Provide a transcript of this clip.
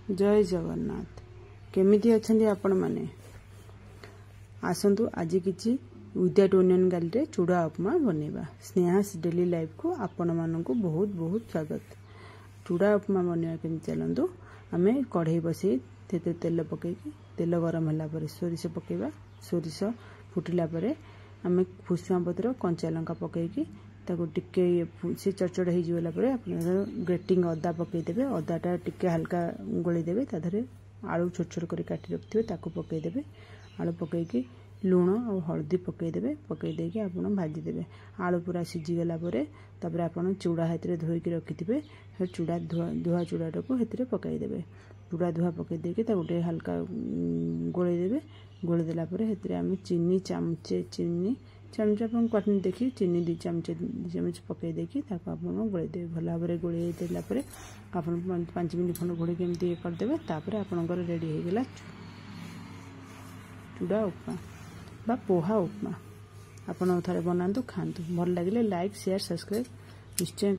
जय जगन्नाथ। केमिति अछंती आपण माने आसंतु आज किछि विदाउट ओनियन गार्लिक रे चूड़ा उपमा बनेबा। स्नेहास डेली लाइफ को आपण मानकु बहुत बहुत स्वागत। चूड़ा उपमा बनेबा केमिति चलंतु। आमे कढ़ई बसई तेते तेल पकेकी तेल गरम होला परे सोरिष पकेबा। सोरिष फुटिला परे आमे भुसुआ पत्र कंचा लंका पकेकी ताको टिके से चरचड़ हो जाला परे अपन ग्रेटिंग अदा पकई देबे। अदाटा टिके हल्का गोली देबे। ता धरे आलू छोट छोट करी काटी रखथिबे ताको पकई देबे। आलू पकईकी लूण और हल्दी पकई देबे। पकई देके आपण भाजी देबे। आलू पूरा सिझी गला परे तापर आपण चूड़ा हेतरे धोईकी रखिथिबे। हे चूड़ा धुआ चूड़ाटाको हेतरे पकई देबे। चूड़ा धुआ पकई देके ता गोटे हल्का गोली देबे। गोली देला परे हेतरे आमे चीनी चमचा क्वांटिटी देखी चीनी 2 चमच पकई देकी ताको आपण गोली देबे। भला भाबरे गोली देला परे आपण 5 मिनिट खंड घोड़ी केमती कर देबे। तापर आपनकर रेडी हो गेला चूड़ा उपमा बा पोहा उपमा। आपण थरे बनांतु खांतु। भल लागिले लाइक शेयर सब्सक्राइब निश्चय।